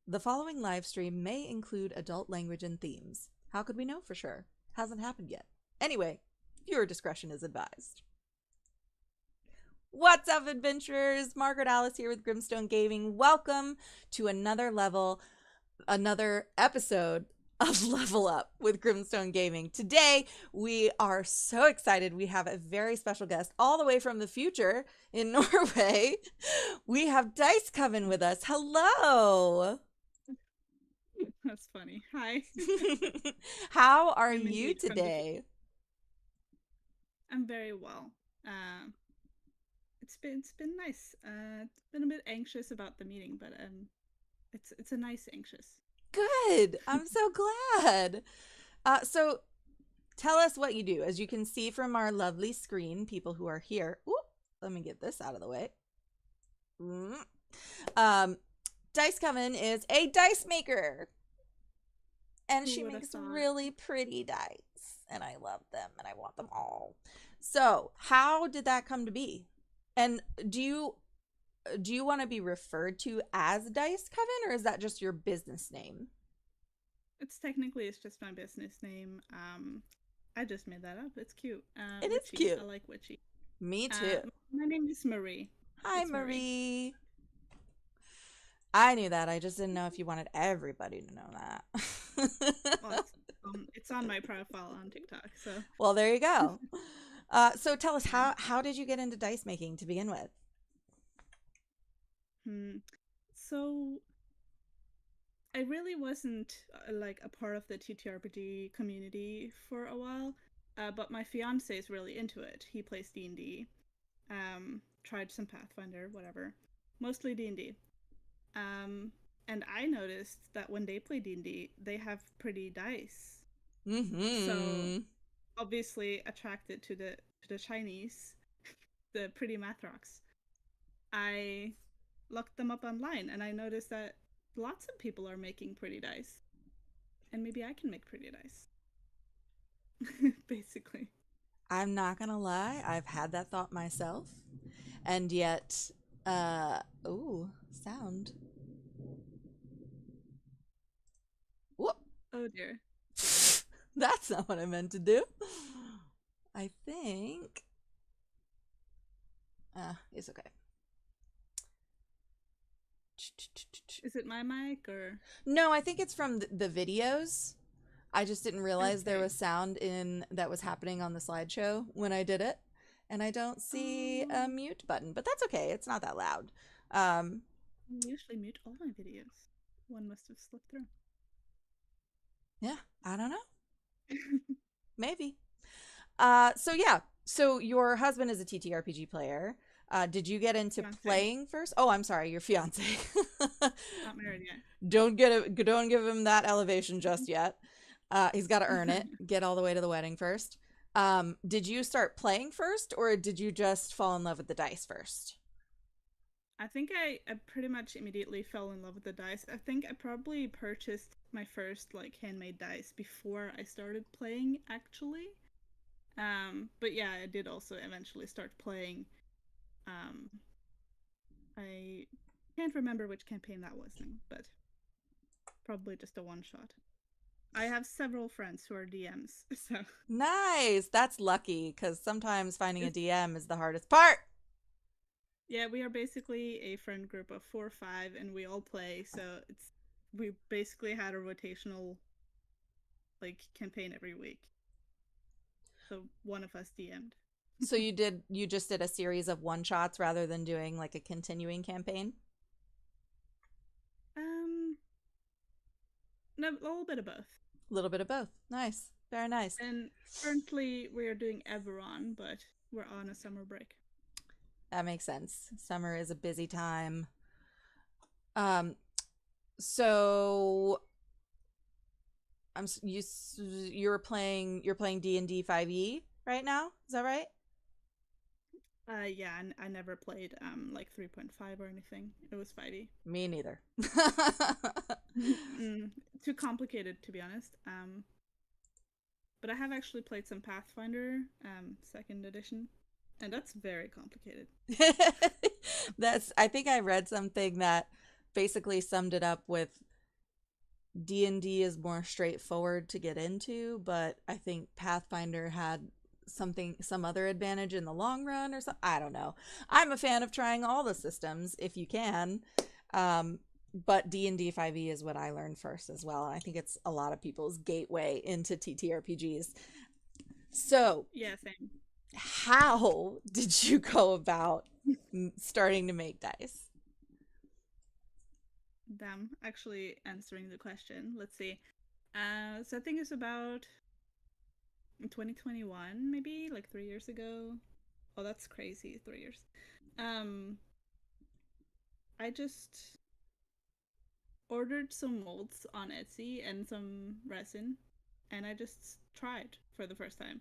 The following live stream may include adult language and themes. How could we know for sure? Hasn't happened yet. Anyway, viewer discretion is advised. What's up, adventurers? Margaret Alice here with Grimstone Gaming. Welcome to another episode of Level Up with Grimstone Gaming. Today, we are so excited. We have a very special guest all the way from the future in Norway. We have Dice Coven with us. Hello. That's funny. Hi. How are I'm you indeed from the future. today? I'm very well. It's been nice. It's been a bit anxious about the meeting, but it's a nice anxious. Good. I'm so glad. So tell us what you do. As you can see from our lovely screen, people who are here. Ooh, let me get this out of the way. Dice Coven is a dice maker. And she makes really pretty dice. And I love them and I want them all. So how did that come to be? And do you want to be referred to as Dice Coven, or is that just your business name? It's just my business name. I just made that up. It's cute. It is Witchy. cute. I like witchy. Me too. My name is Marie. Hi, It's Marie. I knew that. I just didn't know if you wanted everybody to know that. Well, it's on my profile on TikTok. So well, there you go. So tell us, how did you get into dice making to begin with? So I really wasn't like a part of the TTRPG community for a while, but my fiance is really into it. He plays D&D, tried some Pathfinder, whatever, mostly D&D. And I noticed that when they play D&D, they have pretty dice. So obviously attracted to the Chinese, the pretty math rocks. I looked them up online and I noticed that lots of people are making pretty dice. And maybe I can make pretty dice. Basically. I'm not gonna lie, I've had that thought myself. And yet, ooh, sound. Whoop. Oh dear. That's not what I meant to do. I think it's okay. Is it my mic or? No, I think it's from the videos. I just didn't realize there was sound in that was happening on the slideshow when I did it. And I don't see a mute button, but that's okay. It's not that loud. I usually mute all my videos. One must have slipped through. Yeah, I don't know. Maybe. So your husband is a TTRPG player. Did you get into playing first? Oh, I'm sorry, your fiance. Not married yet. Don't give him that elevation just yet. He's got to earn it. Get all the way to the wedding first. Did you start playing first, or did you just fall in love with the dice first? I think I pretty much immediately fell in love with the dice. I think I probably purchased my first like handmade dice before I started playing actually. But yeah, I did also eventually start playing. I can't remember which campaign that was in, but probably just a one shot. I have several friends who are DMs, so nice. That's lucky, because sometimes finding a DM is the hardest part. Yeah, we are basically a friend group of 4 or 5, and we all play. So we basically had a rotational like campaign every week. So one of us DM'd. So you just did a series of one shots rather than doing like a continuing campaign? No, a little bit of both. A little bit of both. Nice. Very nice. And currently we are doing Everon, but we're on a summer break. That makes sense. Summer is a busy time. So you're playing D&D 5e right now? Is that right? Yeah, I never played like 3.5 or anything. It was 5e. Me neither. Too complicated, to be honest. But I have actually played some Pathfinder, 2nd edition, and that's very complicated. I think I read something that basically summed it up with D&D is more straightforward to get into, but I think Pathfinder had some other advantage in the long run or something. I don't know. I'm a fan of trying all the systems if you can. But D&D 5e is what I learned first as well. And I think it's a lot of people's gateway into TTRPGs. So, Yeah, same. how did you go about starting to make dice? Damn, actually answering the question. Let's see. So I think it's about 2021, maybe like 3 years ago. Oh, that's crazy. 3 years. Um, I just ordered some molds on Etsy and some resin, and I just tried for the first time.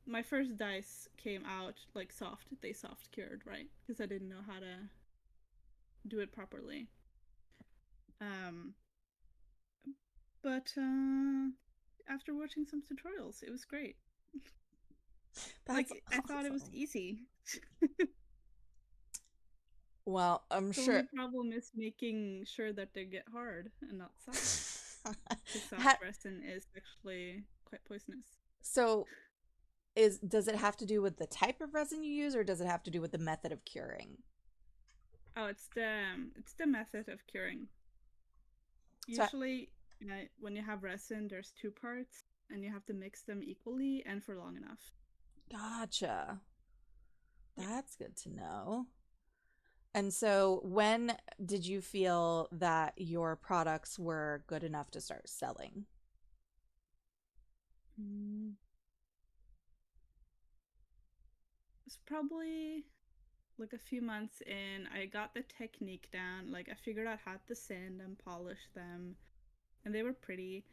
My first dice came out like soft. They soft cured, right? Because I didn't know how to do it properly. Um, but after watching some tutorials, it was great. That's Like I thought it was awesome. easy. Well, I'm The sure. only problem is making sure that they get hard and not soft, because soft Ha- resin is actually quite poisonous. so is does it have to do with the type of resin you use or does it have to do with the method of curing? Oh, it's the method of curing. So Usually, when you have resin, there's two parts, and you have to mix them equally and for long enough. gotcha. Yeah. That's good to know. And so when did you feel that your products were good enough to start selling? Mm, it's probably like a few months in. I got the technique down. Like I figured out how to sand and polish them, and they were pretty.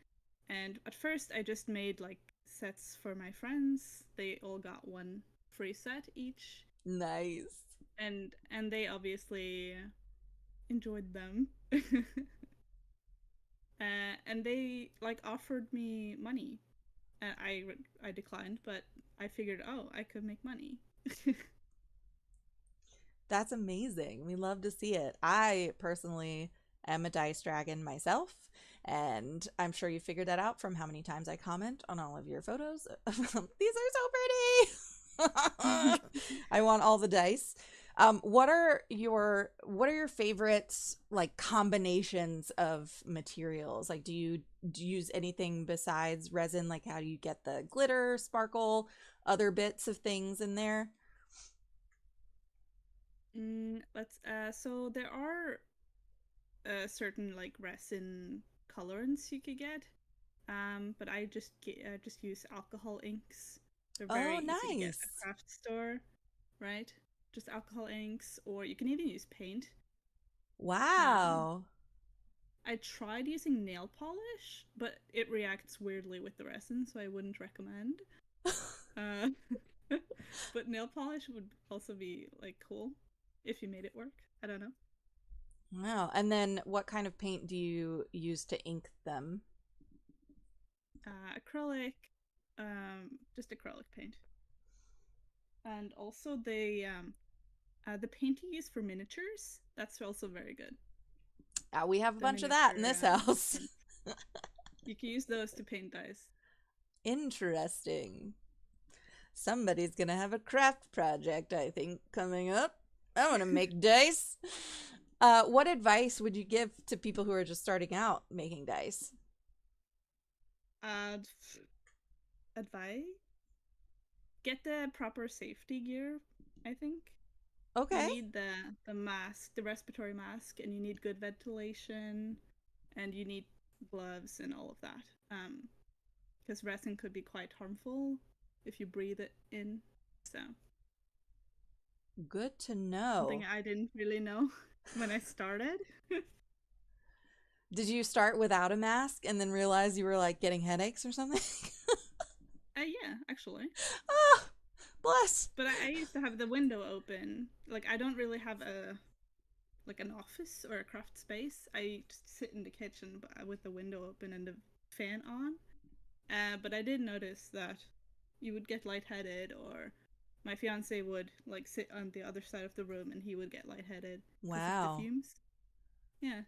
And at first, I just made like sets for my friends. They all got one free set each, Nice. and they obviously enjoyed them. And they like offered me money, and I declined, but I figured, oh, I could make money. That's amazing. We love to see it. I personally am a dice dragon myself, and I'm sure you figured that out from how many times I comment on all of your photos. These are so pretty. I want all the dice. What are your favorites like combinations of materials? Like do you use anything besides resin? Like how do you get the glitter, sparkle, other bits of things in there? Let's so there are certain like resin colorants you could get. But I just use alcohol inks. They're very Oh, easy to get at nice. craft store, right? Just alcohol inks, or you can even use paint. Um, Wow. I tried using nail polish, but it reacts weirdly with the resin, so I wouldn't recommend. Uh, but nail polish would also be like cool if you made it work. I don't know. Wow. And then what kind of paint do you use to ink them? Acrylic, just acrylic paint, and also the paint you use for miniatures. That's also very good. We have a The bunch of that in miniature this house. paint. You can use those to paint dice. Interesting. Somebody's gonna have a craft project, I think, coming up. I want to make dice. What advice would you give to people who are just starting out making dice? uh, Advice: get the proper safety gear. I think you Okay. need the mask, the respiratory mask, and you need good ventilation, and you need gloves and all of that. Because resin could be quite harmful if you breathe it in. So Good to something know. I didn't really know when I started. Did you start without a mask and then realize you were like getting headaches or something? Yeah, actually. Ah, bless. But I used to have the window open. Like I don't really have a like an office or a craft space. I just sit in the kitchen with the window open and the fan on. But I did notice that you would get lightheaded, or my fiance would like sit on the other side of the room and he would get lightheaded because of the Wow. fumes. Yeah.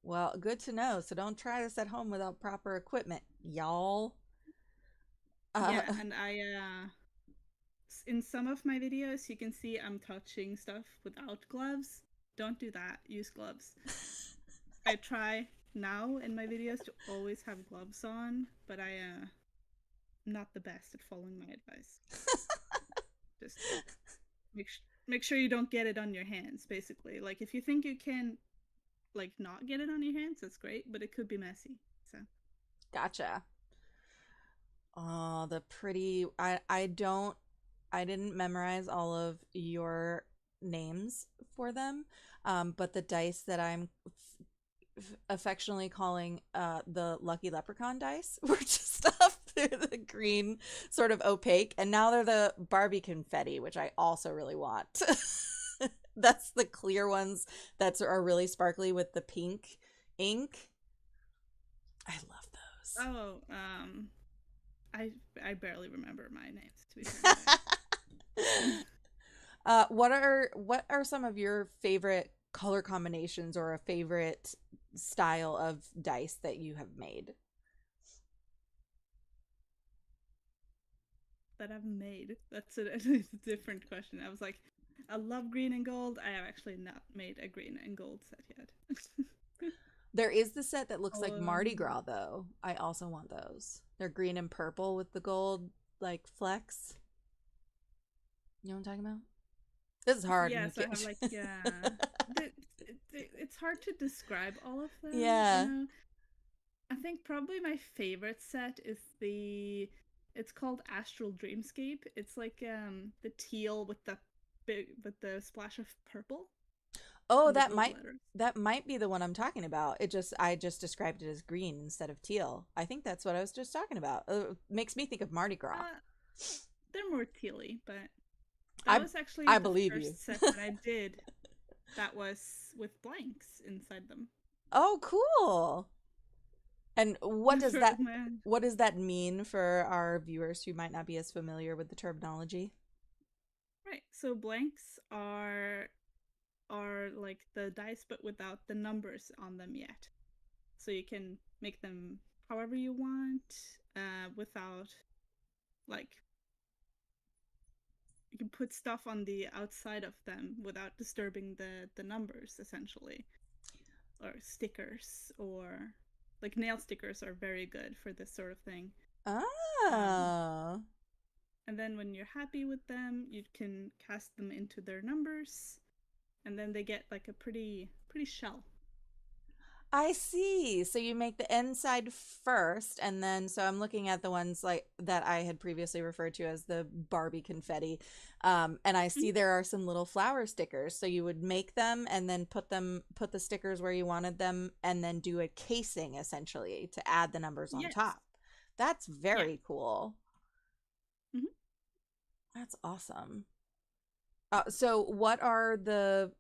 Well, good to know. So don't try this at home without proper equipment, y'all. Yeah, Uh, and in some of my videos, you can see I'm touching stuff without gloves. Don't do that. Use gloves. I try now in my videos to always have gloves on, but I'm not the best at following my advice. Just make sure you don't get it on your hands. Basically, like if you think you can, like not get it on your hands, that's great, but it could be messy. So gotcha. Oh, the pretty. I didn't memorize all of your names for them, but the dice that I'm affectionately calling the Lucky Leprechaun dice were just up. They're the green, sort of opaque, and now they're the Barbie confetti, which I also really want. That's the clear ones that are really sparkly with the pink ink. I love those. oh, I I barely remember my names to be fair, but What are some of your favorite color combinations or a favorite style of dice that you have made? that I've made. That's a different question. I was like, I love green and gold. I have actually not made a green and gold set yet. There is the set that looks like Mardi um, Gras though. I also want those. They're green and purple with the gold like flecks. You know what I'm talking about? This is hard and you yes, I have can't. like it's hard to describe all of them. You Yeah. know, I think probably my favorite set is the. It's called Astral Dreamscape. It's like the teal with the big with the splash of purple Oh, and the gold letters. that might be the one I'm talking about. I just described it as green instead of teal. I think that's what I was just talking about. Makes me think of Mardi Gras. Uh, they're more tealy, but that I was actually I the believe you. first set that I did that was with blanks inside them. Oh, cool. And For man. what does that mean for our viewers who might not be as familiar with the terminology? Right. So blanks are like the dice but without the numbers on them yet. So you can make them however you want without like you can put stuff on the outside of them without disturbing the numbers essentially, or stickers, or like nail stickers are very good for this sort of thing. Um, Oh. and then when you're happy with them, you can cast them into their numbers, and then they get like a pretty shell. I see. So you make the inside first, and then so I'm looking at the ones like that I had previously referred to as the Barbie confetti. And I see Mhm. there are some little flower stickers. So you would make them and then put the stickers where you wanted them, and then do a casing essentially to add the numbers on Yes. top. That's Yeah. very cool. Hmm. That's awesome. So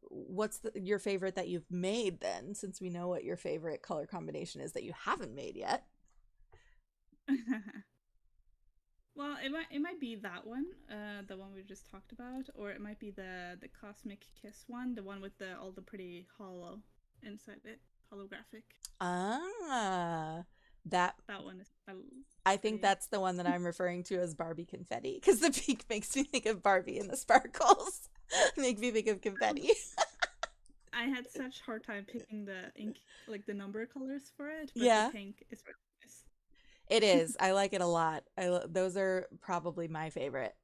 what's your favorite that you've made then, since we know what your favorite color combination is that you haven't made yet? Well, it might be that one, the one we just talked about, or it might be the Cosmic Kiss one, the one with the all the pretty hollow inside it, holographic. Ah, that That one is I think pretty. that's the one that I'm referring to as Barbie confetti because the pink makes me think of Barbie and the sparkles make me think of confetti. I had such hard time picking the ink, like the number colors for it, but the Yeah, pink is really nice. it is. I like it a lot. Those are probably my favorite.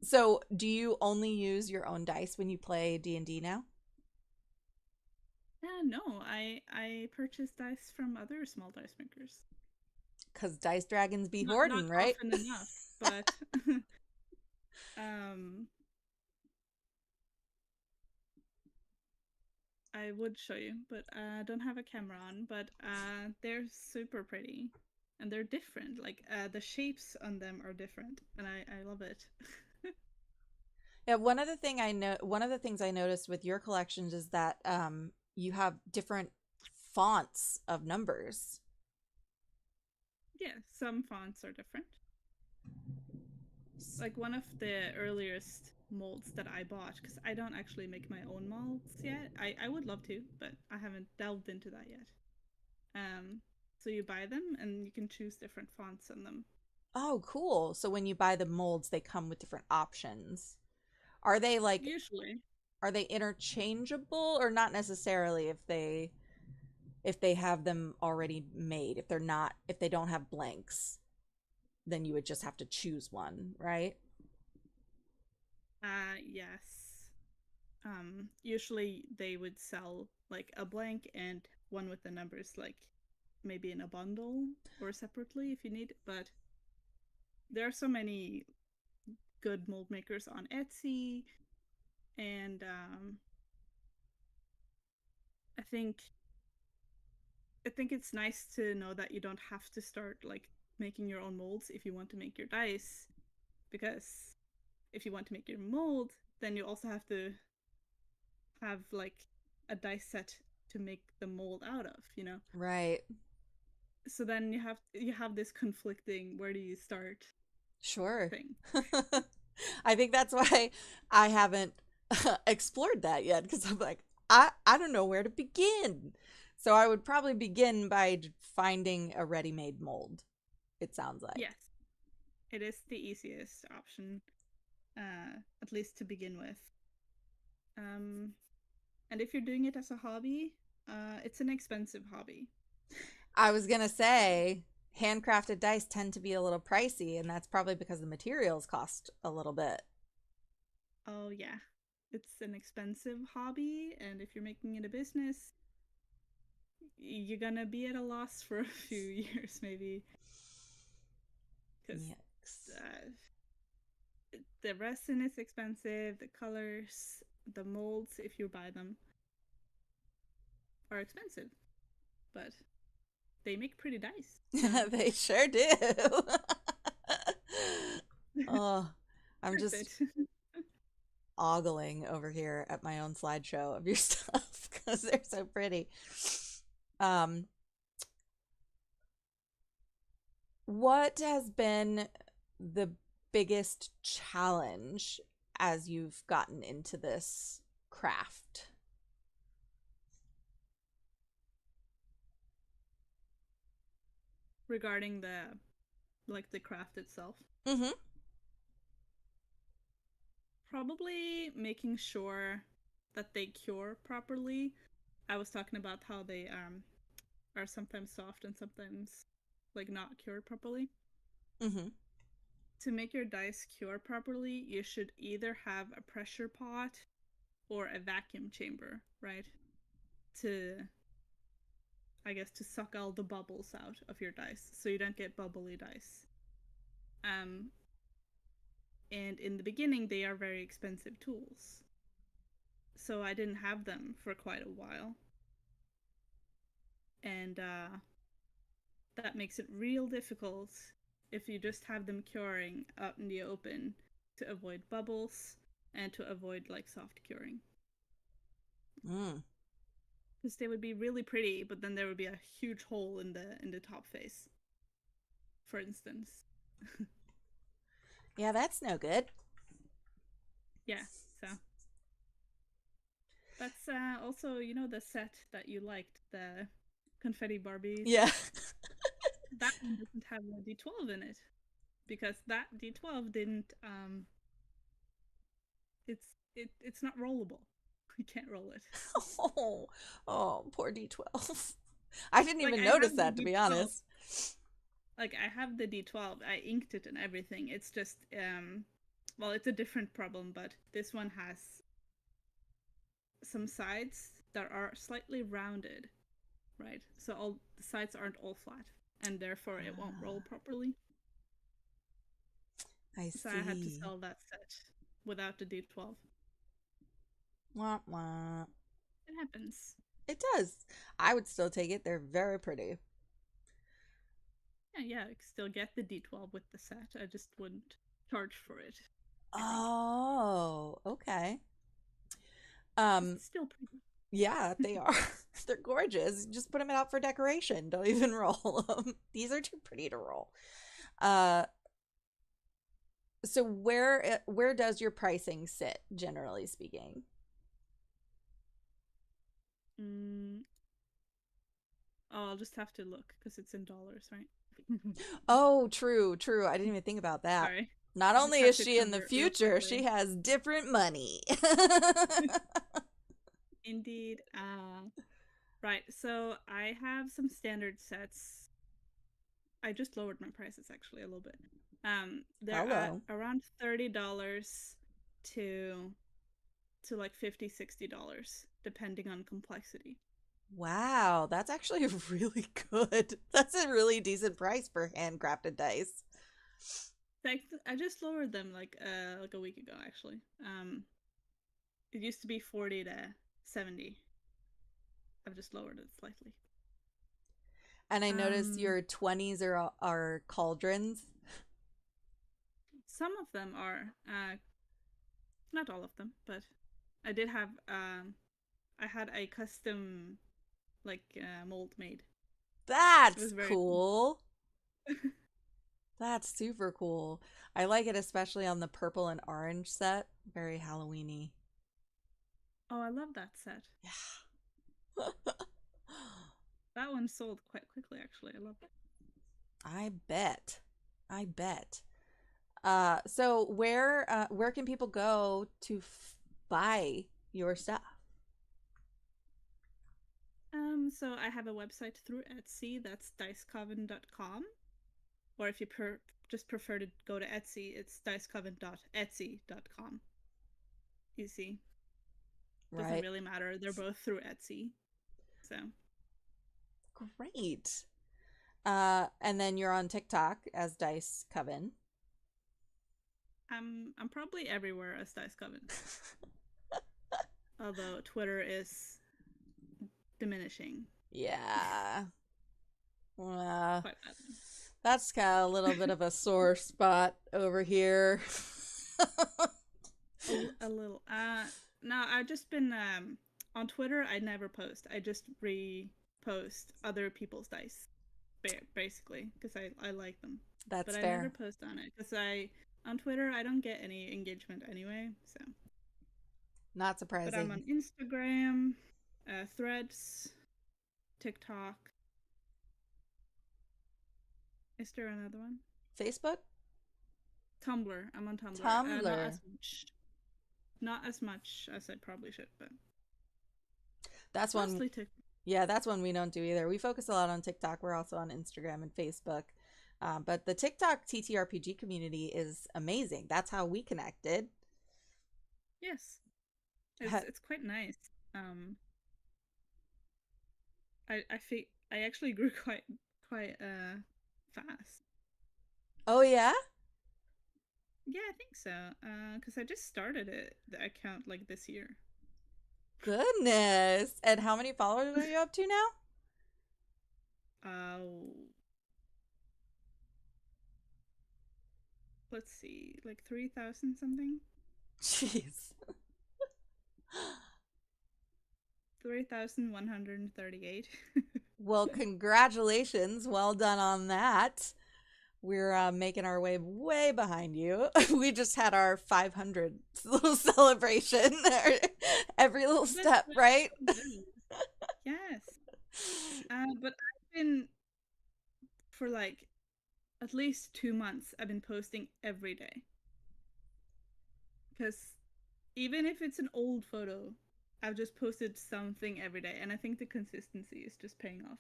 So, do you only use your own dice when you play D&D now? Yeah, no, I purchased dice from other small dice makers. Cuz dice dragons be Not hoarding, right? often enough, but um, I would show you, but I don't have a camera on. But they're super pretty, and they're different. Like the shapes on them are different, and I love it. Yeah, one of the things I noticed with your collections is that you have different fonts of numbers. Yeah, some fonts are different. Like one of the earliest molds that I bought because I don't actually make my own molds yet. I would love to, but I haven't delved into that yet. So you buy them and you can choose different fonts on them. Oh, cool. So when you buy the molds, they come with different options. Are they like Usually, are they interchangeable or not necessarily if they have them already made? If they're not if they don't have blanks, then you would just have to choose one, right? yes. Usually they would sell like a blank and one with the numbers, like maybe in a bundle or separately if you need. But there are so many good mold makers on Etsy, and I think I think it's nice to know that you don't have to start like making your own molds if you want to make your dice, because if you want to make your mold, then you also have to have like a dice set to make the mold out of, you know. Right. So then you have this conflicting where do you start Sure. thing. I think that's why I haven't explored that yet because I'm like, I don't know where to begin. So I would probably begin by finding a ready-made mold, it sounds like. Yes, it is the easiest option, at least to begin with. Um, and if you're doing it as a hobby, it's an expensive hobby. I was gonna say handcrafted dice tend to be a little pricey, and that's probably because the materials cost a little bit. Oh yeah, it's an expensive hobby, and if you're making it a business, you're gonna be at a loss for a few years maybe, because Yikes. uh, the resin is expensive, the colors, the molds, if you buy them, are expensive, but they make pretty dice, so They sure do. Oh, I'm worth just it. ogling over here at my own slideshow of your stuff because they're so pretty. Um, what has been the biggest challenge as you've gotten into this craft? Regarding the craft itself, Mm-hmm. probably making sure that they cure properly. I was talking about how they are sometimes soft and sometimes like not cured properly. Mm-hmm. To make your dice cure properly, you should either have a pressure pot or a vacuum chamber, right? To, I guess, to suck all the bubbles out of your dice so you don't get bubbly dice. Um, and in the beginning, they are very expensive tools. So I didn't have them for quite a while. And that makes it real difficult if you just have them curing out in the open to avoid bubbles and to avoid like soft curing. Mm. Because they would be really pretty, but then there would be a huge hole in the top face, for instance. Yeah, that's no good. Yeah, so that's also, the set that you liked, the confetti Barbies. Yeah. That one doesn't have a D12 in it because that D12 didn't. It's not rollable. You can't roll it. Oh, oh, poor D12. I didn't Like even I notice have the that, to be D12. honest. Like I have the D12. I inked it and everything. It's just well, it's a different problem, but this one has some sides that are slightly rounded, right? So all the sides aren't all flat, and therefore it won't roll Ah, properly. I So I had to see. sell that set without the D12. Wah, wah. It happens. It does. I would still take it. They're very pretty. Yeah, yeah, I still get the D12 with the set. I just wouldn't charge for it, I think. Oh, okay. Because Um, it's still pretty. yeah, they are. They're gorgeous. Just put them out for decoration. Don't even roll them. These are too pretty to roll. Uh, So where does your pricing sit, generally speaking? Mm, oh, I'll just have to look because it's in dollars, right? Oh, true, true. I didn't even think about that. Sorry. Not I just only have is to she in the convert real future, she quickly. has different money. Indeed. Right. So I have some standard sets. I just lowered my prices actually a little bit. They're at Hello. around $30 to like $50, $60, depending on complexity. Wow, that's actually really good. That's a really decent price for handcrafted dice. Like I just lowered them like a week ago actually. It used to be 40 to 70. I've just lowered it slightly. And I notice Um, your 20s are cauldrons. some of them are, not all of them, but I did have I had a custom mold made. It That's was very cool. cool. That's super cool. I like it especially on the purple and orange set. Very Halloweeny. Oh, I love that set. Yeah. That one sold quite quickly actually. I love it. I bet. I bet. So where can people go to buy your stuff? So I have a website through Etsy. That's dicecoven.com. Or if you just prefer to go to Etsy, it's dicecoven.etsy.com. Easy. Doesn't Right. really matter. They're both through Etsy. So Great. And then you're on TikTok as Dice Coven. I'm probably everywhere as Dice Coven. Although Twitter is diminishing Yeah. Uh, quite badly. that's kind of a little bit of a sore spot over here. A little. No, I've just been on Twitter. I never post. I just repost other people's dice, basically, because I like them. But That's I never fair. post on it because I on Twitter I don't get any engagement anyway. So, Not but I'm on surprising. Instagram, Threads, TikTok. Is there another one? Facebook? Tumblr. I'm on Tumblr. Not Tumblr. as much. Not as much as I probably should, but That's one. mostly TikTok. Yeah, that's one we don't do either. We focus a lot on TikTok. We're also on Instagram and Facebook. But the TikTok TTRPG community is amazing. That's how we connected. Yes, it's quite nice. Um, I actually grew quite fast. Oh, yeah? Yeah, I think so. Because I just started the account like this year. Goodness. And how many followers are you up to now? Uh, let's see, like 3,000 something. Jeez. 3,138. Well, congratulations. Well done on that. We're making our way behind you. We just had our 500 little celebration. Every little step, That's right? so good. Yes. But I've been for like at least 2 months. I've been posting every day because even if it's an old photo, I've just posted something every day, and I think the consistency is just paying off.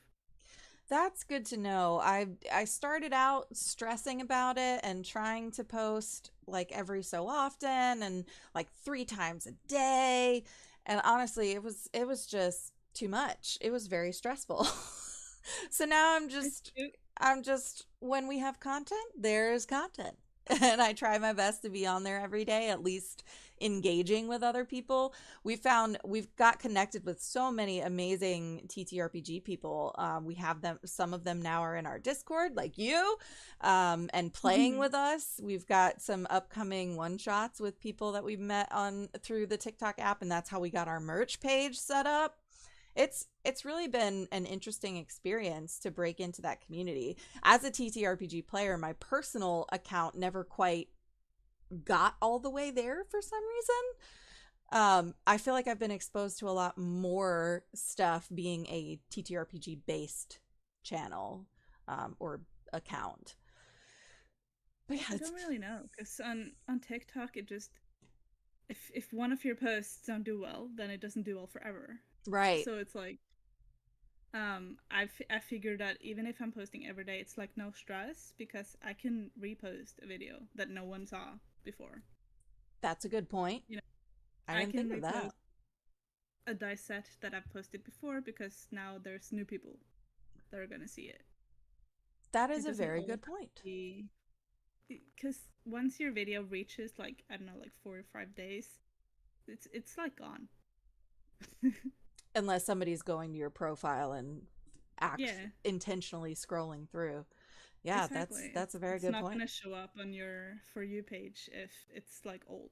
That's good to know. I started out stressing about it and trying to post like every so often and like 3 times a day. And honestly, it was just too much. It was very stressful. So now It's I'm just when we have content, there's content. And I try my best to be on there every day, at least engaging with other people. We've got connected with so many amazing TTRPG people. We have them, some of them now are in our Discord, like you, and playing with us. We've got some upcoming one shots with people that we've met on through the TikTok app, and that's how we got our merch page set up. It's really been an interesting experience to break into that community. As a TTRPG player, my personal account never quite got all the way there for some reason. I feel like I've been exposed to a lot more stuff being a TTRPG based channel, or account. But yeah, I don't really know because on TikTok it just if one of your posts don't do well, then it doesn't do well forever. right. So it's like I figured that even if I'm posting every day, it's like no stress because I can repost a video that no one saw before. That's a good point. You know, I I didn't can think of repost that. a dice set that I've posted before because now there's new people that are gonna see it. That It is a doesn't very always good have to point. be because once your video reaches like I don't know like 4 or 5 days, it's like gone. Unless somebody's going to your profile and Yeah, intentionally scrolling through. Yeah, exactly. that's a very It's good not point. gonna show up on your For You page if it's like old,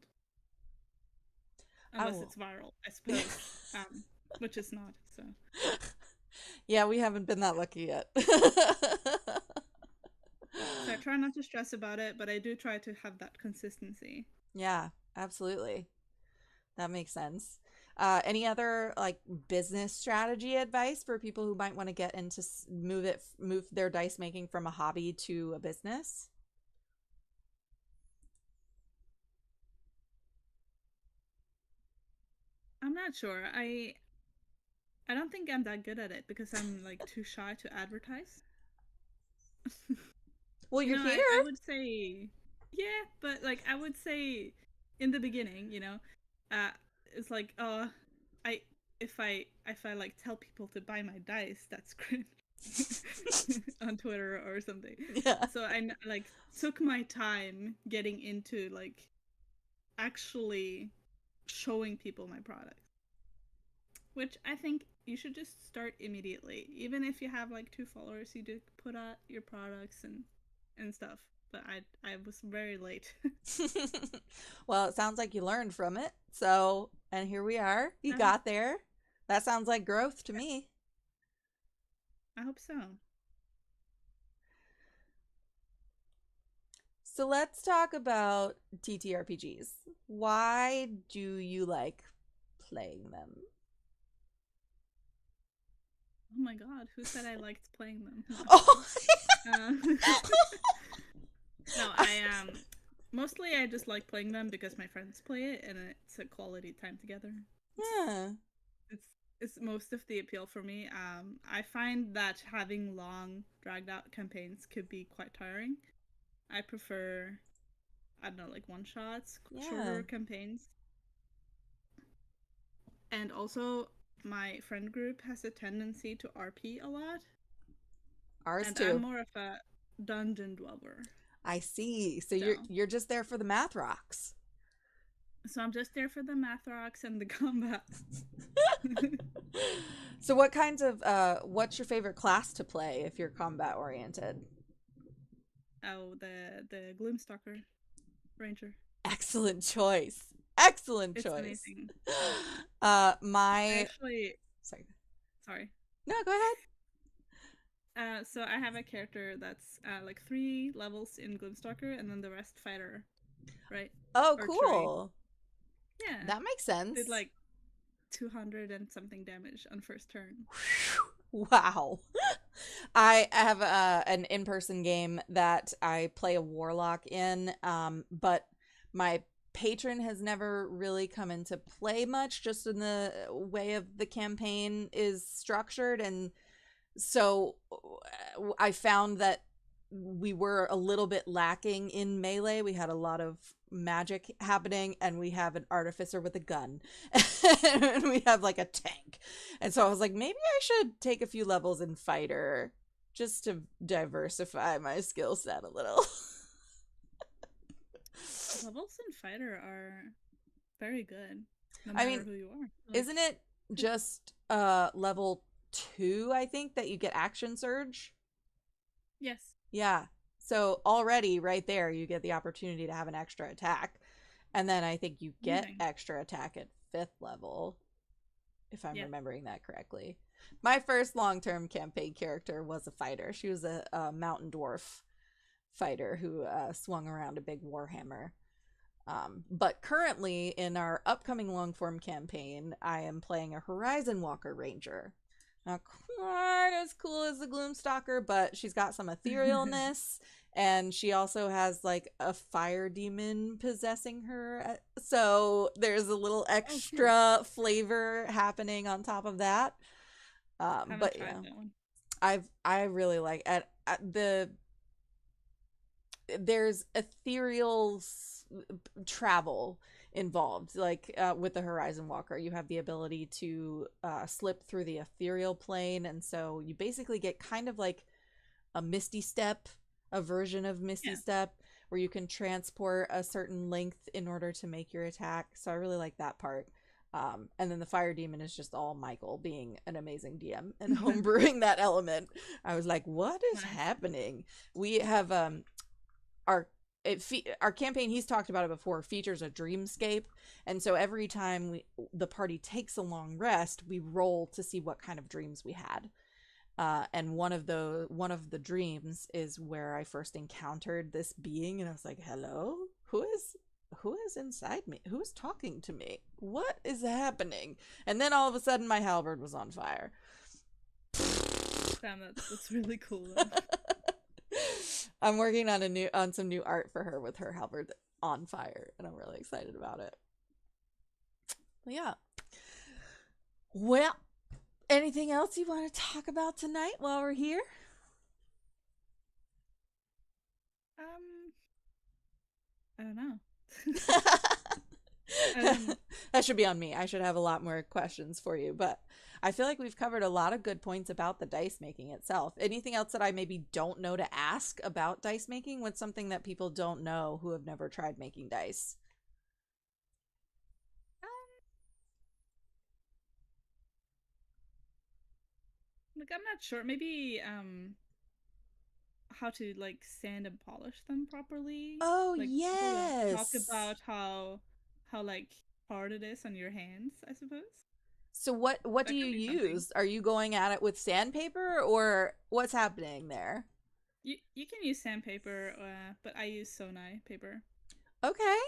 I unless will. it's viral, I suppose. Which is not. So Yeah, we haven't been that lucky yet. so I try not to stress about it, but I do try to have that consistency. Yeah, absolutely. That makes sense. Any other like business strategy advice for people who might want to get into move their dice making from a hobby to a business? I'm not sure. I don't think I'm that good at it because I'm like too shy to advertise. Well, You you're know, here. I would say, yeah, but like I would say in the beginning, uh, it's like, oh, I if I like tell people to buy my dice, that's cringe on Twitter or something. Yeah. So I like took my time getting into like actually showing people my product, which I think you should just start immediately. Even if you have like 2 followers, you do put out your products and stuff. But I was very late. Well, it sounds like you learned from it. So, and here we are. You I, got there. That sounds like growth to me. I hope so. So let's talk about TTRPGs. Why do you like playing them? Oh my god, who said I liked playing them? No, Oh, uh, no, I mostly I just like playing them because my friends play it and it's a quality time together. yeah. It's it's most of the appeal for me. I find that having long, dragged out campaigns could be quite tiring. I prefer, I don't know, like one shots, Yeah. shorter campaigns. And also, my friend group has a tendency to RP a lot, Ours and I'm too. more of a dungeon dweller. I see. So So, you're just there for the math rocks. so I'm just there for the math rocks and the combat. So what kinds of what's your favorite class to play if you're combat oriented? Oh, the Gloomstalker Ranger. Excellent choice. Excellent It's choice. amazing. I My actually, sorry. sorry. No, go ahead. So I have a character that's like 3 levels in Gloomstalker, and then the rest fighter, right? Oh, Archery. cool. Yeah, That makes did sense. like 200 and something damage on first turn. Wow. I have an in-person game that I play a warlock in, but my patron has never really come into play much, just in the way of the campaign is structured. And so I found that we were a little bit lacking in melee. We had a lot of magic happening, and we have an artificer with a gun, and we have like a tank. And so I was like, maybe I should take a few levels in fighter just to diversify my skill set a little. Levels in fighter are very good, no I matter mean, who you are. Like, isn't it just level 2, I think, that you get action surge? yes, Yeah. So already right there, you get the opportunity to have an extra attack. And then I think you get amazing. extra attack at 5th level, if I'm Yeah, remembering that correctly. My first long term campaign character was a fighter. She was a mountain dwarf fighter who swung around a big warhammer. But currently, in our upcoming long form campaign, I am playing a Horizon Walker Ranger. Not quite as cool as the Gloomstalker, but she's got some etherealness, and she also has like a fire demon possessing her. So there's a little Oh, cool. extra flavor happening on top of that. Haven't But tried yeah, that one. I really like at the there's ethereal travel involved, like with the Horizon Walker you have the ability to slip through the ethereal plane, and so you basically get kind of like a Misty Step, a version of Misty Yeah. Step, where you can transport a certain length in order to make your attack. So I really like that part. And then the fire demon is just all Michael being an amazing DM and homebrewing that element. I was like, what is Nice. happening? We have our our campaign, he's talked about it before, features a dreamscape, and so every time the party takes a long rest, we roll to see what kind of dreams we had. And one of the dreams is where I first encountered this being, and I was like, hello, who is inside me, who's talking to me, what is happening? And then all of a sudden my halberd was on fire. Damn, that's really cool though. I'm working on some new art for her with her halberd on fire, and I'm really excited about it. But yeah. Well, anything else you want to talk about tonight while we're here? Um, I don't know. I don't. That should be on me. I should have a lot more questions for you, but I feel like we've covered a lot of good points about the dice making itself. Anything else that I maybe don't know to ask about dice making? What's something that people don't know who have never tried making dice? Like I'm not sure. Maybe how to like sand and polish them properly. Oh, Like people don't talk yes. about how like hard it is on your hands, I suppose. So what do That you could be something. use? Are you going at it with sandpaper, or what's happening there? You can use sandpaper, but I use Sonai paper. Okay.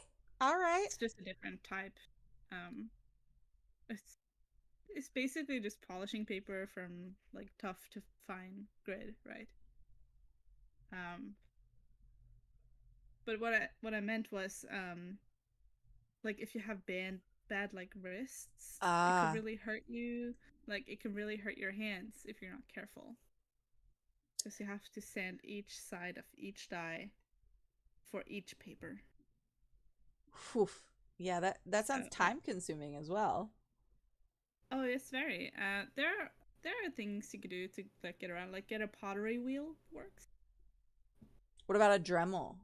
All right. It's just a different type. Um, it's it's basically just polishing paper from like tough to fine grid, right? Um, but what I meant was like if you have bad like wrists, it could Ah, really hurt you. Like it can really hurt your hands if you're not careful, because you have to sand each side of each die for each paper. whew. Yeah, that So sounds time consuming as well. oh, it's very. There are things you could do to like get around. Like get a pottery wheel works, What about a Dremel?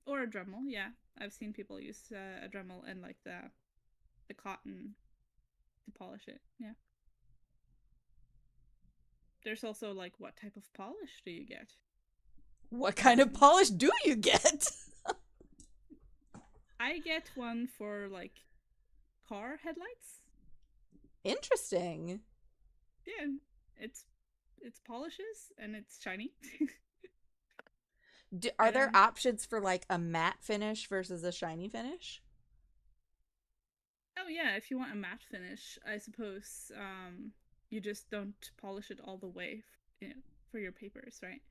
or a Dremel. Yeah, I've seen people use a Dremel and like the cotton to polish it. Yeah. There's also like what type of polish do you get? What kind of Um, polish do you get? I get one for like car headlights. Interesting. Yeah, it's it's polishes and it's shiny. Are And there options for like a matte finish versus a shiny finish? oh yeah, if you want a matte finish, I suppose you just don't polish it all the way, for your papers, right?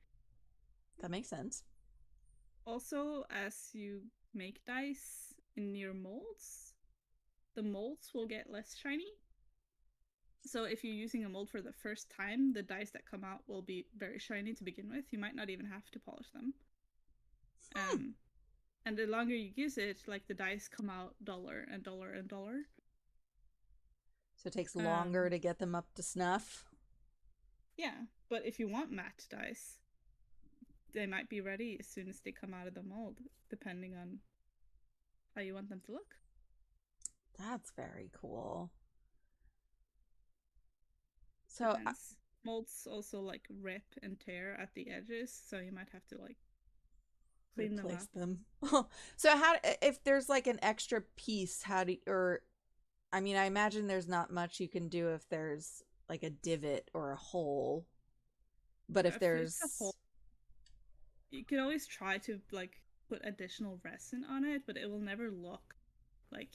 That makes sense. Also, as you make dice in your molds, the molds will get less shiny. So if you're using a mold for the first time, the dice that come out will be very shiny to begin with. You might not even have to polish them. Hmm. Um, and the longer you use it, like the dice come out duller and duller and duller. So it takes longer Um, to get them up to snuff. yeah, but if you want matte dice, they might be ready as soon as they come out of the mold, depending on how you want them to look. That's very cool. So Depends. Molds also like rip and tear at the edges, so you might have to like clean them replace up. them. So how if there's like an extra piece, how do or I mean, I imagine there's not much you can do if there's like a divot or a hole. But if If it's a hole, there's you can always try to like put additional resin on it, but it will never look like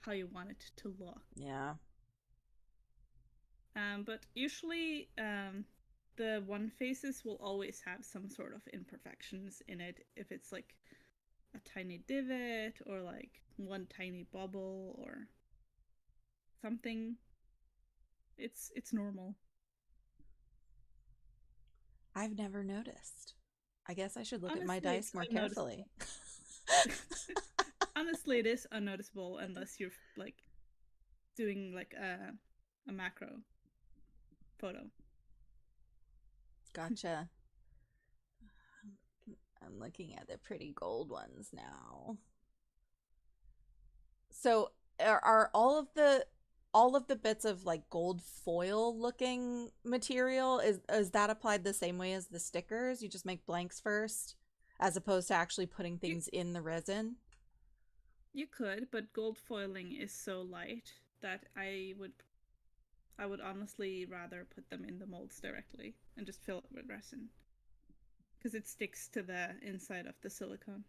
how you want it to look. Yeah. But usually, the one faces will always have some sort of imperfections in it. If it's like a tiny divot or like one tiny bubble or something, it's normal. I've never noticed. I guess I should look at my Honestly, dice it's more carefully. unnoticeable. Honestly, it is unnoticeable unless you're like doing like a macro photo. Gotcha. I'm looking at the pretty gold ones now. So are all of the bits of like gold foil looking material, is that applied the same way as the stickers? You just make blanks first as opposed to actually putting You things in the resin? you could, but gold foiling is so light that I would honestly rather put them in the molds directly and just fill it with resin because it sticks to the inside of the silicone.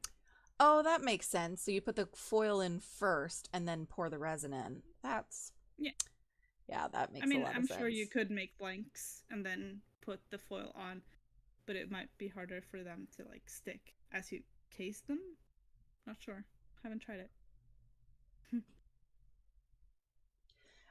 Oh, that makes sense. So you put the foil in first and then pour the resin in. That's Yeah. Yeah, that I makes a mean, lot of I'm sure you sense. could make blanks and then put the foil on, but it might be harder for them to like stick as you case them. Not sure. Haven't tried it.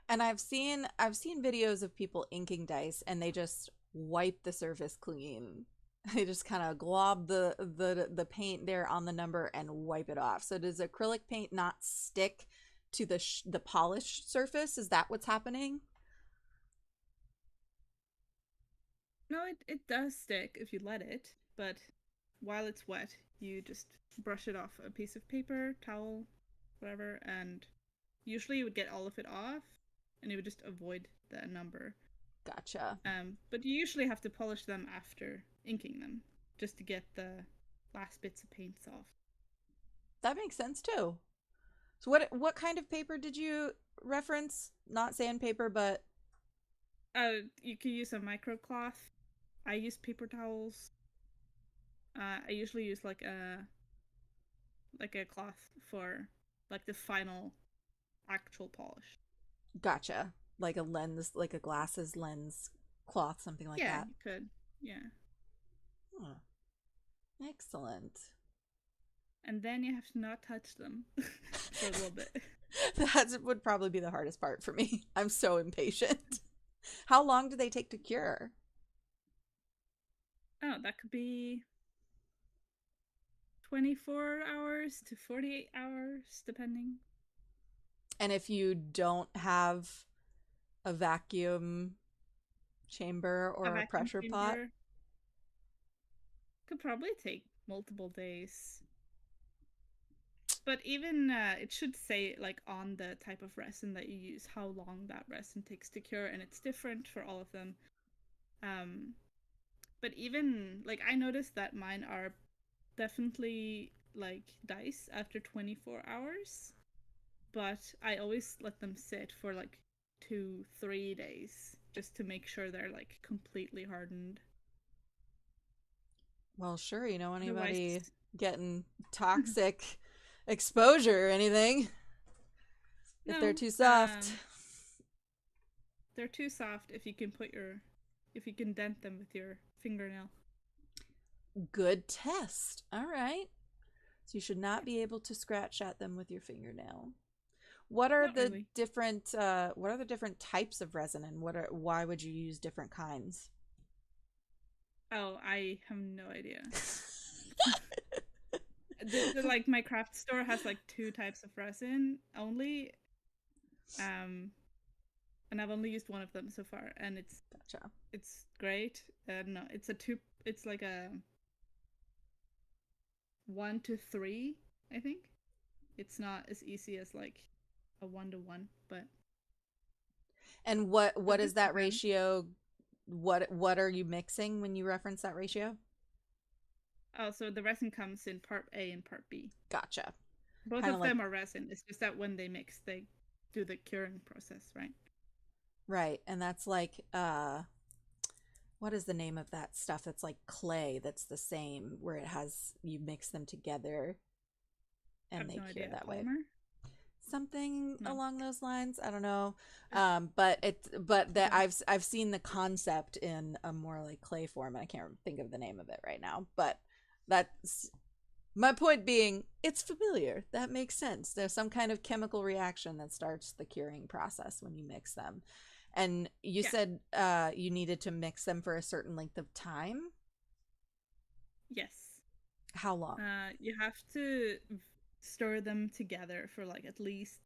And I've seen videos of people inking dice and they just wipe the surface clean. They just kind of glob the paint there on the number and wipe it off. So does acrylic paint not stick to the polished surface? Is that what's happening? No, it does stick if you let it, but while it's wet, you just brush it off a piece of paper, towel, whatever, and usually you would get all of it off and you would just avoid the number. Gotcha. But you usually have to polish them after inking them just to get the last bits of paints off. That makes sense too. So what kind of paper did you reference? Not sandpaper, but You can use a microcloth. I use paper towels. I usually use like a cloth for like the final actual polish. gotcha. Like a lens, like a glasses lens cloth, something like Yeah, that. you could. Yeah. Huh. Excellent. And then you have to not touch them for a little bit. That would probably be the hardest part for me. I'm so impatient. How long do they take to cure? Oh, that could be 24 hours to 48 hours, depending. And if you don't have a vacuum chamber A or a vacuum pressure pot? chamber could probably take multiple days. But even it should say like on the type of resin that you use how long that resin takes to cure, and it's different for all of them. Um, but even like I noticed that mine are definitely like dice after 24 hours, but I always let them sit for like 2, 3 days just to make sure they're like completely hardened. Well, sure, you know anybody Otherwise, getting toxic exposure or anything if they're no, too soft. they're too soft if you can dent them with your fingernail. Good test. All right. So you should Yeah, not be able to scratch at them with your fingernail. What are not the really. different types of resin and why would you use different kinds? Oh, I have no idea. Like my craft store has like two types of resin only, um, and I've only used one of them so far, and Gotcha. it's great. No, it's a two. It's like a 1 to 3, I think. It's not as easy as like a 1 to 1, And but what is this that depends. ratio? What are you mixing when you reference that ratio? Oh, so the resin comes in part A and part B. Gotcha. Both Kind of of like them are resin. It's just that when they mix, they do the curing process, right? right, and that's like what is the name of that stuff that's like clay that's the same where it has you mix them together I and have they no cure idea. that way. Polymer? Something No. along those lines. I don't know. But that Okay. I've seen the concept in a more like clay form, and I can't think of the name of it right now. But that's my point being, it's familiar. That makes sense. There's some kind of chemical reaction that starts the curing process when you mix them. And you Yeah. said you needed to mix them for a certain length of time. Yes. How long? You have to stir them together for like at least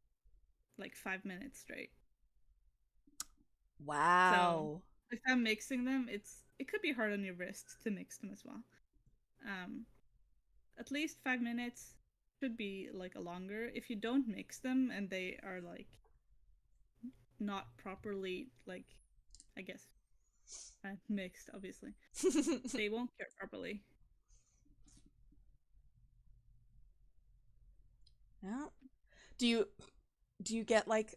like 5 minutes straight. So Wow. if I'm mixing them, it could be hard on your wrist to mix them as well. Um, at least 5 minutes should be like a longer. If you don't mix them and they are like not properly like, I guess, mixed, obviously, they won't cure properly. Yeah. Do you get like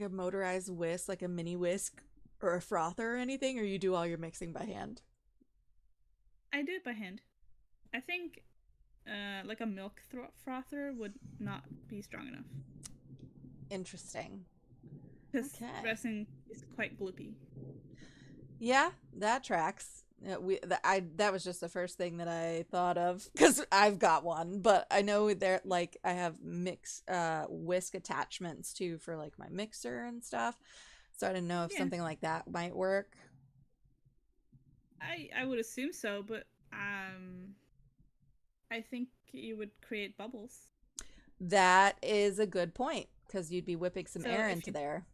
a motorized whisk, like a mini whisk or a frother or anything, or you do all your mixing by hand? I do it by hand. I think like a milk frother would not be strong enough Interesting. because Okay. resin is quite gloopy. Yeah, that tracks. That was just the first thing that I thought of because I've got one, but I know there like I have mix whisk attachments too for like my mixer and stuff. So I didn't know if Yeah, something like that might work. I would assume so, but I think you would create bubbles. That is a good point because you'd be whipping some So air into there.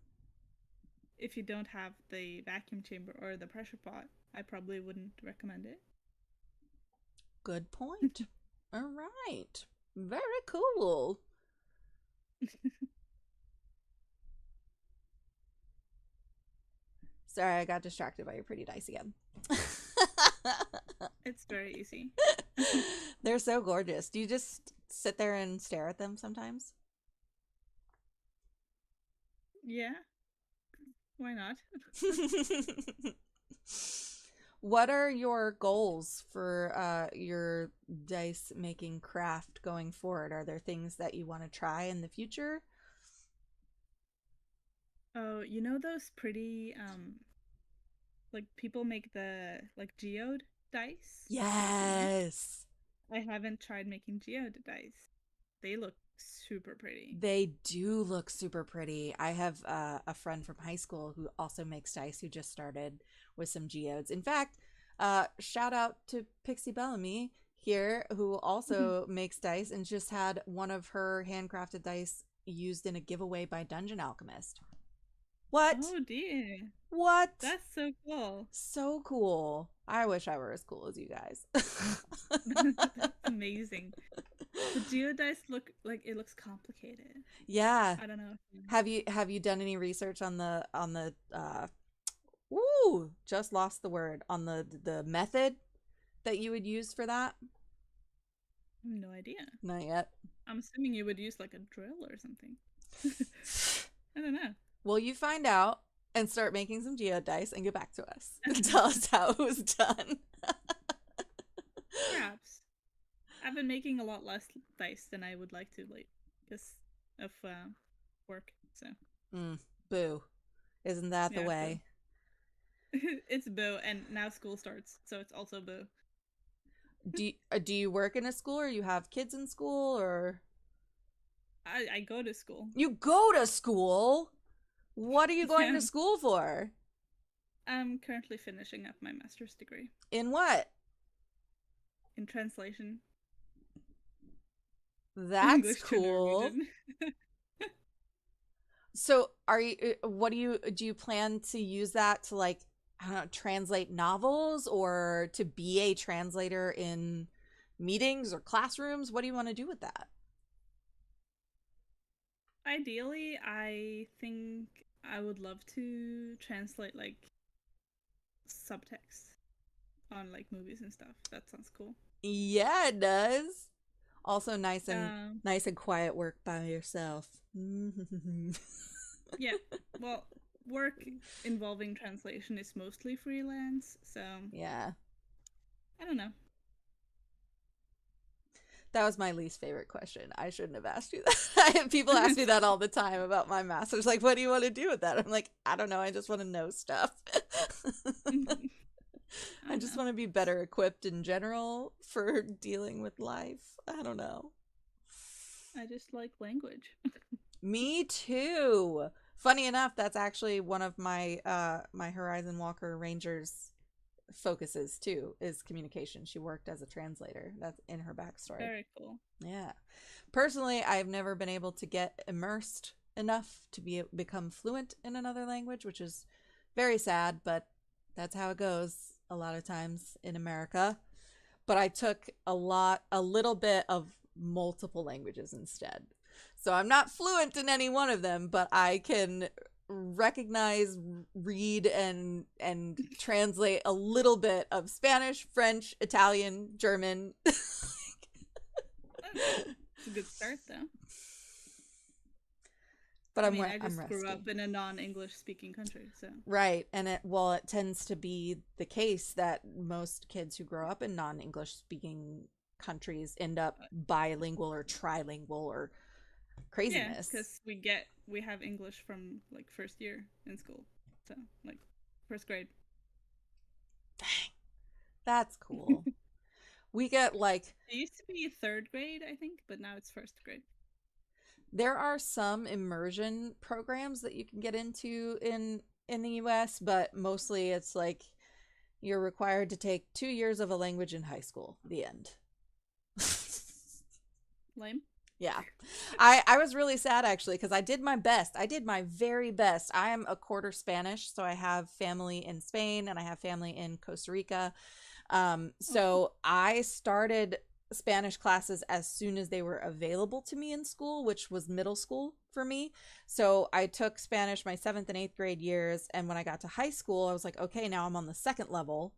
if you don't have the vacuum chamber or the pressure pot, I probably wouldn't recommend it. Good point. All right. Very cool. Sorry, I got distracted by your pretty dice again. It's very easy. They're so gorgeous. Do you just sit there and stare at them sometimes? Yeah, why not? What are your goals for your dice making craft going forward? Are there things that you want to try in the future? Oh, you know those pretty like people make the like geode dice? Have you seen them? Yes. I haven't tried making geode dice. They look super pretty. They do look super pretty. I have a friend from high school who also makes dice who just started with some geodes. In fact, shout out to Pixie Bellamy here who also makes dice and just had one of her handcrafted dice used in a giveaway by Dungeon Alchemist. What? Oh dear. What? That's so cool. So cool. I wish I were as cool as you guys. That's amazing. The geodice look like it looks complicated. Yeah. I don't know. Have you done any research on the ooh, just lost the word on the method that you would use for that? I have no idea. Not yet. I'm assuming you would use like a drill or something. I don't know. Well, you find out and start making some geodice and get back to us and tell us how it was done. Perhaps. I've been making a lot less dice than I would like to, like, because of work. So Mm, boo. Isn't that the yeah, boo. way? It's boo, and now school starts, so it's also boo. Do you work in a school or you have kids in school or I go to school. you go to school? What are you going Yeah, to school for? I'm currently finishing up my master's degree In what? in translation, That's English to cool. Norwegian. So, are you what do you plan to use that to like I don't know, translate novels or to be a translator in meetings or classrooms? What do you want to do with that? Ideally, I think I would love to translate like subtext on like movies and stuff. That sounds cool. Yeah, it does. Also Um, nice and quiet work by yourself. yeah. Well, work involving translation is mostly freelance, so Yeah. I don't know. That was my least favorite question. I shouldn't have asked you that. People ask me that all the time about my master's. Like, what do you want to do with that? I'm like, I don't know. I just want to know stuff. I I don't just know. want to be better equipped in general for dealing with life. I don't know. I just like language. Me too. Funny enough, that's actually one of my Horizon Walker Rangers focuses too, is communication. She worked as a translator. That's in her backstory. Very cool. Yeah. Personally, I've never been able to get immersed enough to become fluent in another language, which is very sad, but that's how it goes a lot of times in America. But I took a little bit of multiple languages instead. So I'm not fluent in any one of them, but I can recognize, read, and translate a little bit of Spanish, French, Italian, German. It's a good start, though. But I mean, I I'm just grew rusty. up in a non-English speaking country, so Right. And it tends to be the case that most kids who grow up in non-English speaking countries end up bilingual or trilingual or yeah, craziness. because we have English from like first year in school, so like first grade. Dang. That's cool. We get like It used to be third grade, I think, but now it's first grade. there are some immersion programs that you can get into in the US, but mostly it's like you're required to take 2 years of a language in high school. The end. Lame. Yeah. I was really sad actually because I did my best. I did my very best. I am a quarter Spanish, so I have family in Spain and I have family in Costa Rica. Oh, cool. So I started Spanish classes as soon as they were available to me in school, which was middle school for me. So I took Spanish my 7th and 8th grade years. And when I got to high school, I was like, okay, now I'm on the second level.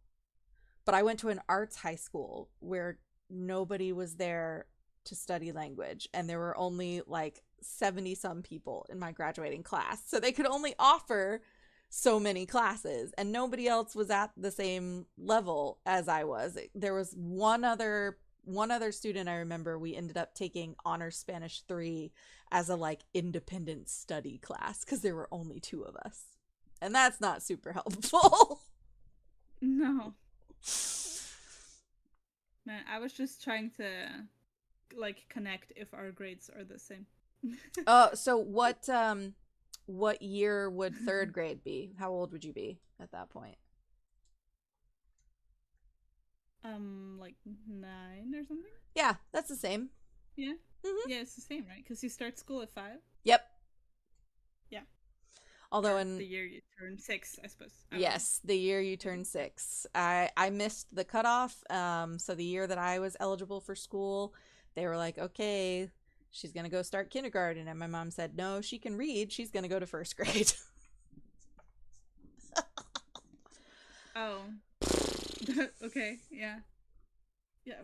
But I went to an arts high school where nobody was there to study language. And there were only like 70 some people in my graduating class. So they could only offer so many classes and nobody else was at the same level as I was. There was one other student I remember we ended up taking honor Spanish 3 as a like independent study class cuz there were only 2 of us. And that's not super helpful. No, man, I was just trying to like connect if our grades are the same. So what year would 3rd grade be? How old would you be at that point? Like 9 or something. Yeah, that's the same. Yeah, Mhm. yeah, it's the same, right? Because you start school at 5. Yep. Yeah, Although or the in year you turn 6, I suppose. I don't know. yes, the year you Maybe. turn 6. I missed the cutoff. So the year that I was eligible for school, they were like, "Okay, she's going to go start kindergarten." And my mom said, "No, she can read. She's going to go to 1st grade." Oh, okay, yeah, yeah.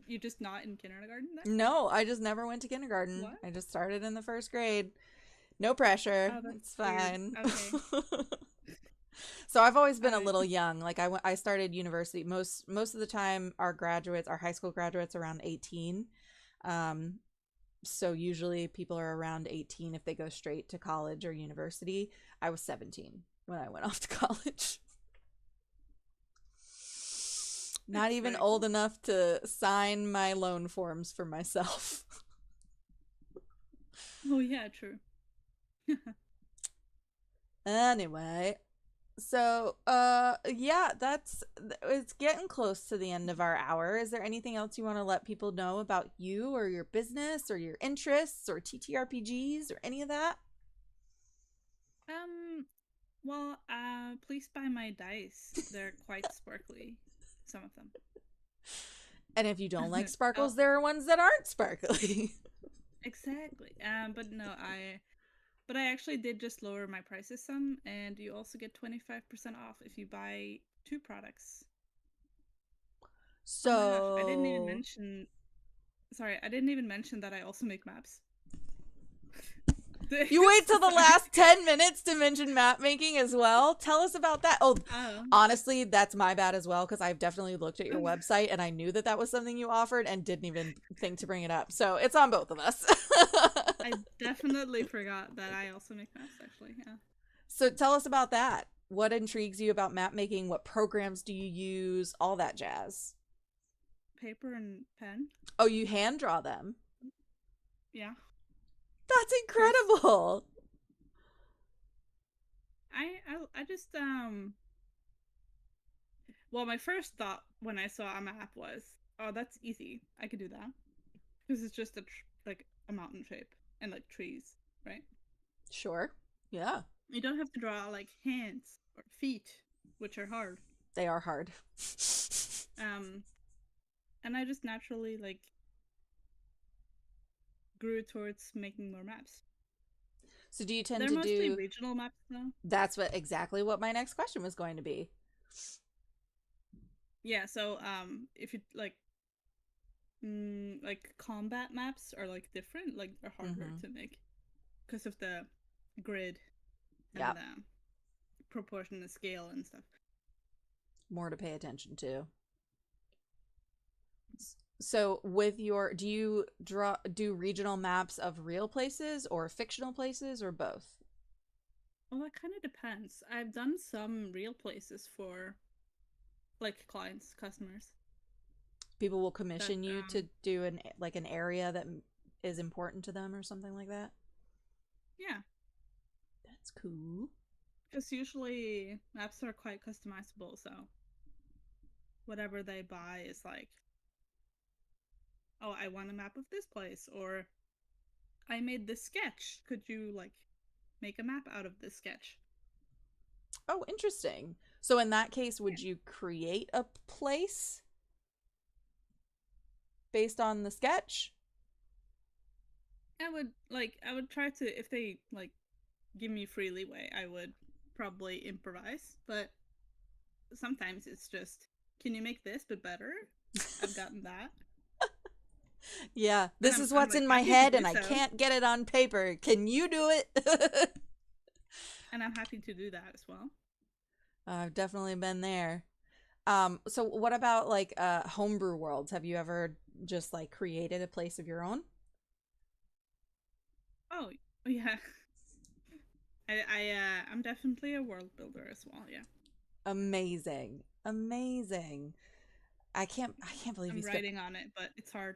You just not in kindergarten there? No, I just never went to kindergarten. What? I just started in the 1st grade. No pressure. Oh, that's It's weird. fine. Okay. So I've always been a I little young. Like I started university most of the time our graduates, our high school graduates around 18. Um so usually people are around 18 if they go straight to college or university. I was 17 when I went off to college. Not It's even very old cool. enough to sign my loan forms for myself. Oh yeah, true. Anyway, so yeah, it's getting close to the end of our hour. Is there anything else you want to let people know about you or your business or your interests or TTRPGs or any of that? Um, well, please buy my dice. They're quite sparkly, some of them. And if you don't like Oh, sparkles, there are ones that aren't sparkly. exactly. But no, I actually did just lower my prices some, and you also get 25% off if you buy 2 products. Oh my gosh, I didn't even So mention. Sorry, I didn't even mention that I also make maps. You wait till the last 10 minutes to mention map making as well. Tell us about that. Oh, Oh. honestly, that's my bad as well because I've definitely looked at your website and I knew that that was something you offered and didn't even think to bring it up. So it's on both of us. I definitely forgot that I also make maps, actually. Yeah. So tell us about that. What intrigues you about map making? What programs do you use? All that jazz. Paper and pen. Oh, you hand draw them? Yeah. That's incredible. I just well, my first thought when I saw a map was, oh, that's easy. I could do that because it's just like a mountain shape and like trees, right? Sure. Yeah. You don't have to draw like hands or feet, which are hard. They are hard. And I just naturally like grew towards making more maps. So do you tend They're to mostly do regional maps though. That's exactly what my next question was going to be. Yeah, so if you like combat maps are like different, like they're harder to make because of the grid and Yep. the proportion and scale and stuff. More to pay attention to. So with your do you do regional maps of real places or fictional places or both? Well, that kind of depends. I've done some real places for like clients, customers. People will That commission you to do an area that is important to them or something like that. yeah, That's cool. because usually maps are quite customizable, so whatever they buy is like, oh, I want a map of this place, or I made this sketch. Could you like make a map out of this sketch? Oh, interesting. So in that case, would Yeah. you create a place based on the sketch? I would try to, if they like give me free leeway, I would probably improvise, but sometimes it's just, can you make this but better? I've gotten that. Yeah, And this is I'm what's like in my happy to head do and I so. can't get it on paper. Can you do it? And I'm happy to do that as well. I've definitely been there. So what about like homebrew worlds? Have you ever just like created a place of your own? Oh yeah. I'm definitely a world builder as well, yeah. Amazing. Amazing. I can't believe you I'm skipped. writing on it, but it's hard.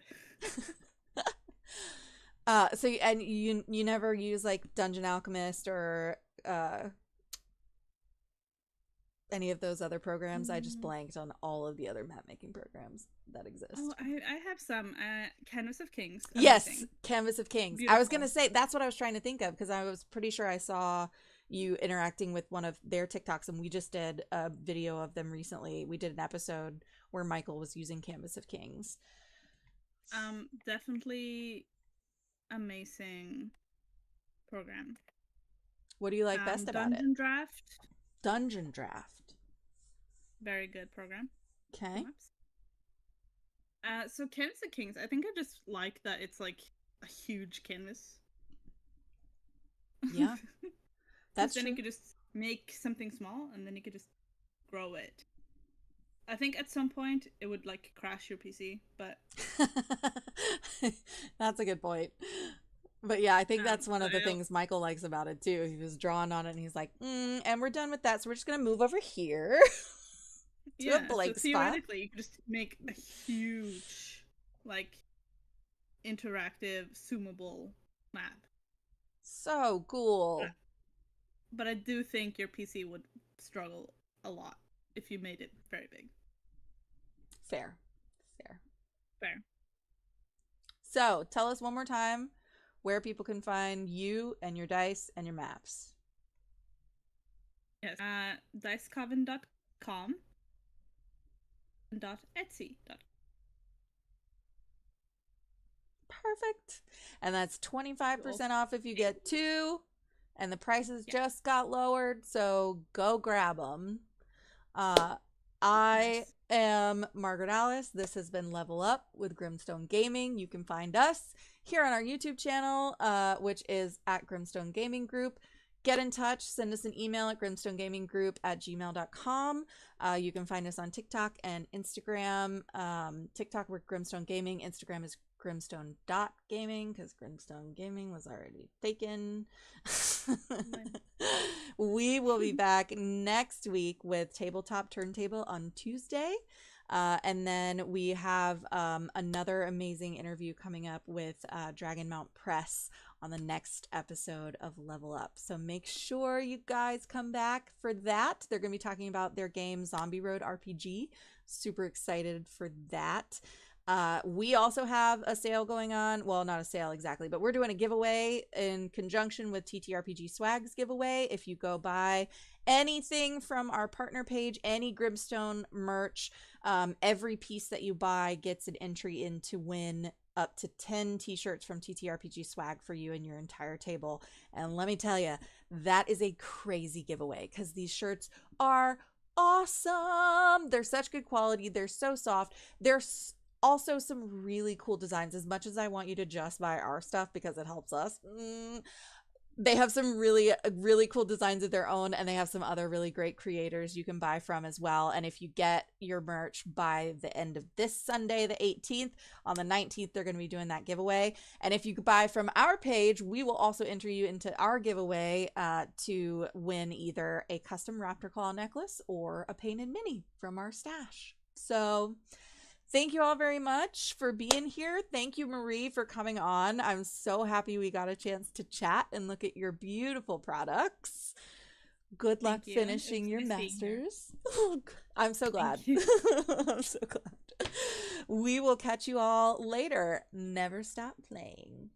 So and you never use like Dungeon Alchemist or any of those other programs? I just Mm. blanked on all of the other map making programs that Oh, exist. I have some. Canvas of Kings, Yes, amazing. Canvas of Kings. I was Beautiful. gonna say that's what I was trying to think of because I was pretty sure I saw you interacting with one of their TikToks, and we just did a video of them recently. We did an episode where Michael was using Canvas of Kings. Definitely amazing program. What do you like best about it? Dungeon Draft, Dungeon Draft. very good program for Okay. maps. So Canvas of Kings, I think I just like that it's like a huge canvas. Yeah, Because that's then you true. could just make something small and then you could just grow it. I think at some point it would like crash your PC, but That's a good point. But yeah, I think that's one of but the things Michael likes about it too. He was drawing on it and he's like, and we're done with that. So we're just going to move over here to a yeah, so blank spot. theoretically you could just make a huge like interactive zoomable map. So But, cool. but I do think your PC would struggle a lot if you made it very big. Fair. Fair. Fair. So tell us one more time where people can find you and your dice and your maps. Yes. Dicecoven.com .etsy.com. Perfect. And that's Cool. 25% off if you get two. And the prices Yeah. just got lowered. So go grab them. I Nice. am Margaret Alice. This has been Level Up with Grimstone Gaming. You can find us here on our YouTube channel, which is at Grimstone Gaming Group. Get in touch. Send us an email at grimstonegaminggroup@gmail.com. You can find us on TikTok and Instagram. TikTok, we're Grimstone Gaming. Instagram is grimstone.gaming because Grimstone Gaming was already taken. We will be back next week with Tabletop Turntable on Tuesday. And then we have another amazing interview coming up with Dragon Mount Press on the next episode of Level Up. So make sure you guys come back for that. They're going to be talking about their game Zombie Road RPG. Super excited for that. We also have a sale going on. Well, not a sale exactly, but we're doing a giveaway in conjunction with TTRPG Swags giveaway. If you go buy anything from our partner page, any Grimstone merch, every piece that you buy gets an entry in to win up to 10 t-shirts from TTRPG Swag for you and your entire table. And let me tell you, that is a crazy giveaway because these shirts are awesome. They're such good quality. They're so soft. They're also some really cool designs. As much as I want you to just buy our stuff because it helps us, they have some really, really cool designs of their own, and they have some other really great creators you can buy from as well. And if you get your merch by the end of this Sunday, the 18th, on the 19th, they're going to be doing that giveaway. And if you buy from our page, we will also enter you into our giveaway to win either a custom Raptor Claw necklace or a painted mini from our stash. So thank you all very much for being here. Thank you, Marie, for coming on. I'm so happy we got a chance to chat and look at your beautiful products. Good luck finishing your masters. I'm so glad. I'm so glad. We will catch you all later. Never stop playing.